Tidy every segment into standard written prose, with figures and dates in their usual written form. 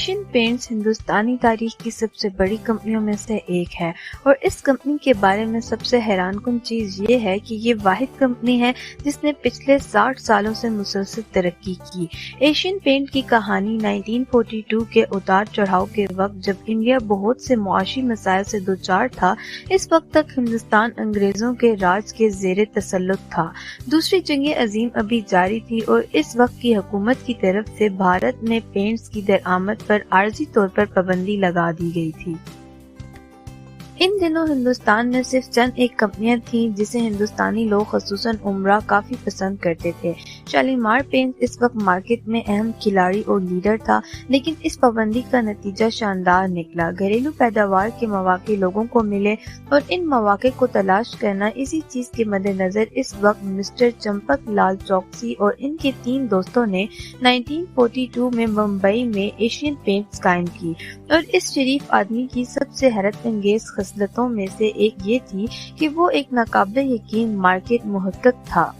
Asian paints ہندوستانی تاریخ کی سب سے بڑی کمپنیوں میں سے ایک ہے اور اس کمپنی کے بارے میں سب سے حیران کن چیز یہ ہے کہ یہ واحد کمپنی ہے جس نے پچھلے 60 سالوں سے مسلسل ترقی کی۔ ایشین پینٹ کی کہانی 1942 کے اتار چڑھاؤ کے وقت جب انڈیا بہت سے معاشی مسائل سے دوچار تھا، اس وقت تک ہندوستان انگریزوں کے راج کے زیر تسلط تھا۔ دوسری جنگ عظیم ابھی جاری تھی اور اس وقت کی حکومت کی طرف سے بھارت میں پینٹس کی درآمد پر عارضی طور پر پابندی لگا دی گئی تھی۔ ان دنوں ہندوستان میں صرف چند ایک کمپنیاں تھیں جسے ہندوستانی لوگ خصوصاً عمرہ کافی پسند کرتے تھے۔ شالیمار پینٹ اس وقت مارکیٹ میں اہم کھلاڑی اور لیڈر تھا، لیکن اس پابندی کا نتیجہ شاندار نکلا۔ گھریلو پیداوار کے مواقع لوگوں کو ملے اور ان مواقع کو تلاش کرنا اسی چیز کے مد نظر اس وقت مسٹر چمپک لال چوکسی اور ان کے 3 دوستوں نے 1942 میں ممبئی میں ایشین پینٹس قائم کی، اور اس شریف آدمی کی سب سے حیرت انگیز خصلتوں میں سے ایک یہ تھی کہ وہ ایک ناقابل یقین مارکیٹ محقق تھا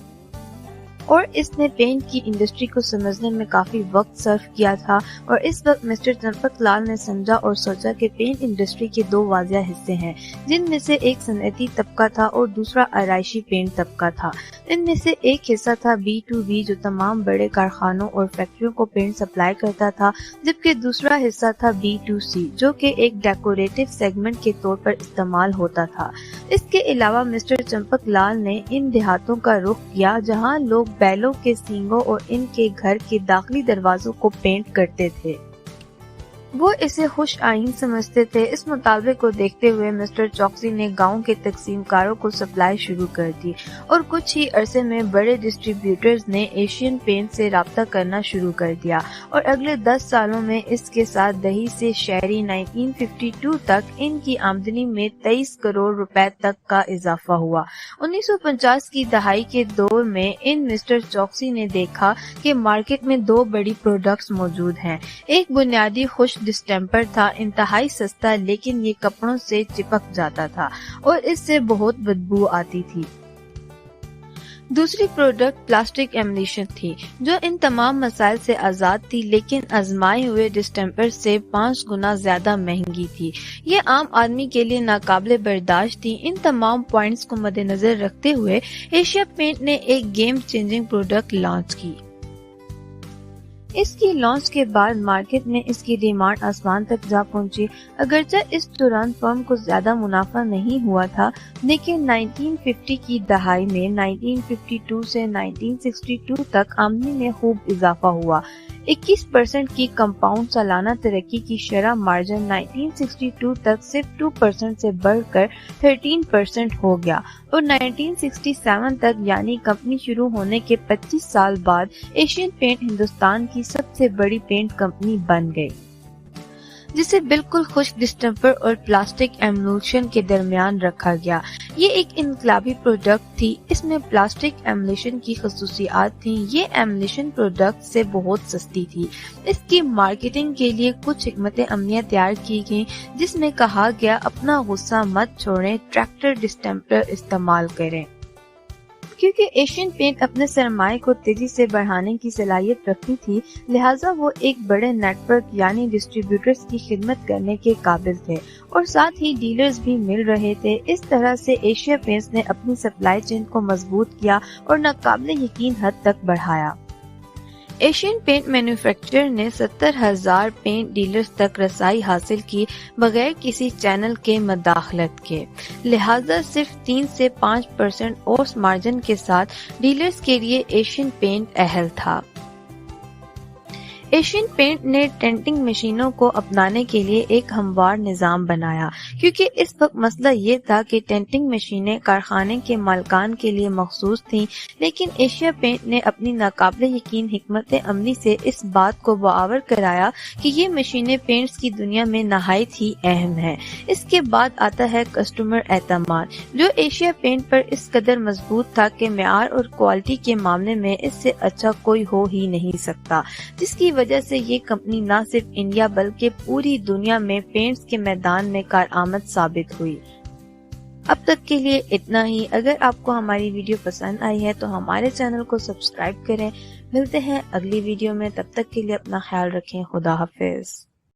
اور اس نے پینٹ کی انڈسٹری کو سمجھنے میں کافی وقت صرف کیا تھا۔ اور اس وقت مسٹر چمپک لال نے سمجھا اور سوچا کہ پینٹ انڈسٹری کے 2 واضح حصے ہیں، جن میں سے ایک صنعتی طبقہ تھا اور دوسرا آرائشی پینٹ طبقہ تھا۔ ان میں سے ایک حصہ تھا B2B جو تمام بڑے کارخانوں اور فیکٹریوں کو پینٹ سپلائی کرتا تھا، جبکہ دوسرا حصہ تھا B2C جو کہ ایک ڈیکوریٹو سیگمنٹ کے طور پر استعمال ہوتا تھا۔ اس کے علاوہ مسٹر چمپک لال نے ان دیہاتوں کا رخ کیا جہاں لوگ بیلوں کے سینگوں اور ان کے گھر کے داخلی دروازوں کو پینٹ کرتے تھے۔ وہ اسے خوش آئین سمجھتے تھے۔ اس مطالبے کو دیکھتے ہوئے مسٹر چوکسی نے گاؤں کے تقسیم کاروں کو سپلائی شروع کر دی اور کچھ ہی عرصے میں بڑے ڈسٹریبیوٹرز نے ایشین پینٹ سے رابطہ کرنا شروع کر دیا، اور اگلے 10 سالوں میں اس کے ساتھ دہی سے شہری 1952 تک ان کی آمدنی میں 23 کروڑ روپے تک کا اضافہ ہوا۔ 1950 کی دہائی کے دور میں ان مسٹر چوکسی نے دیکھا کہ مارکیٹ میں 2 بڑی پروڈکٹس موجود ہیں۔ ایک بنیادی خوش ڈسٹمپر تھا، انتہائی سستا لیکن یہ کپڑوں سے چپک جاتا تھا اور اس سے بہت بدبو آتی تھی۔ دوسری پروڈکٹ پلاسٹک ایمولیشن تھی جو ان تمام مسائل سے آزاد تھی لیکن آزمائے ہوئے ڈسٹمپر سے 5 گنا زیادہ مہنگی تھی۔ یہ عام آدمی کے لیے ناقابل برداشت تھی۔ ان تمام پوائنٹس کو مد نظر رکھتے ہوئے ایشیا پینٹ نے ایک گیم چینجنگ پروڈکٹ لانچ کی۔ اس کی لانچ کے بعد مارکیٹ میں اس کی ڈیمانڈ آسمان تک جا پہنچی۔ اگرچہ اس دوران فرم کو زیادہ منافع نہیں ہوا تھا، لیکن 1950 کی دہائی میں 1952 سے 1962 تک آمدنی میں خوب اضافہ ہوا۔ 21% کی کمپاؤنڈ سالانہ ترقی کی شرح مارجن 1962 تک صرف 2% سے بڑھ کر 13% ہو گیا، اور 1967 تک یعنی کمپنی شروع ہونے کے 25 سال بعد ایشین پینٹ ہندوستان کی سب سے بڑی پینٹ کمپنی بن گئی، جسے بالکل خشک ڈسٹمپر اور پلاسٹک ایمولیشن کے درمیان رکھا گیا۔ یہ ایک انقلابی پروڈکٹ تھی۔ اس میں پلاسٹک ایمولیشن کی خصوصیات تھیں۔ یہ ایمولیشن پروڈکٹ سے بہت سستی تھی۔ اس کی مارکیٹنگ کے لیے کچھ حکمت عملیاں تیار کی گئیں، جس میں کہا گیا اپنا غصہ مت چھوڑیں، ٹریکٹر ڈسٹمپر استعمال کریں۔ کیونکہ ایشین پینٹ اپنے سرمایہ کو تیزی سے بڑھانے کی صلاحیت رکھتی تھی، لہٰذا وہ ایک بڑے نیٹ ورک یعنی ڈسٹریبیوٹرز کی خدمت کرنے کے قابل تھے، اور ساتھ ہی ڈیلرز بھی مل رہے تھے۔ اس طرح سے ایشیا پینٹس نے اپنی سپلائی چین کو مضبوط کیا اور ناقابل یقین حد تک بڑھایا۔ ایشین پینٹ مینوفیکچرر نے 70,000 پینٹ ڈیلرز تک رسائی حاصل کی بغیر کسی چینل کے مداخلت کے، لہذا صرف 3 سے 5% اوس مارجن کے ساتھ ڈیلرز کے لیے ایشین پینٹ اہل تھا۔ ایشین پینٹ نے ٹینٹنگ مشینوں کو اپنانے کے لیے ایک ہموار نظام بنایا، کیونکہ اس وقت مسئلہ یہ تھا کہ ٹینٹنگ مشینیں کارخانے کے مالکان کے لیے مخصوص تھیں، لیکن ایشیا پینٹ نے اپنی ناقابل یقین حکمت عملی سے اس بات کو باور کرایا کہ یہ مشینیں پینٹس کی دنیا میں نہایت ہی اہم ہیں۔ اس کے بعد آتا ہے کسٹمر اعتماد، جو ایشیا پینٹ پر اس قدر مضبوط تھا کہ معیار اور کوالٹی کے معاملے میں اس سے اچھا کوئی ہو ہی نہیں سکتا، جس کی وجہ سے یہ کمپنی نہ صرف انڈیا بلکہ پوری دنیا میں پینٹس کے میدان میں کارآمد ثابت ہوئی۔ اب تک کے لیے اتنا ہی۔ اگر آپ کو ہماری ویڈیو پسند آئی ہے تو ہمارے چینل کو سبسکرائب کریں۔ ملتے ہیں اگلی ویڈیو میں، تب تک کے لیے اپنا خیال رکھیں۔ خدا حافظ۔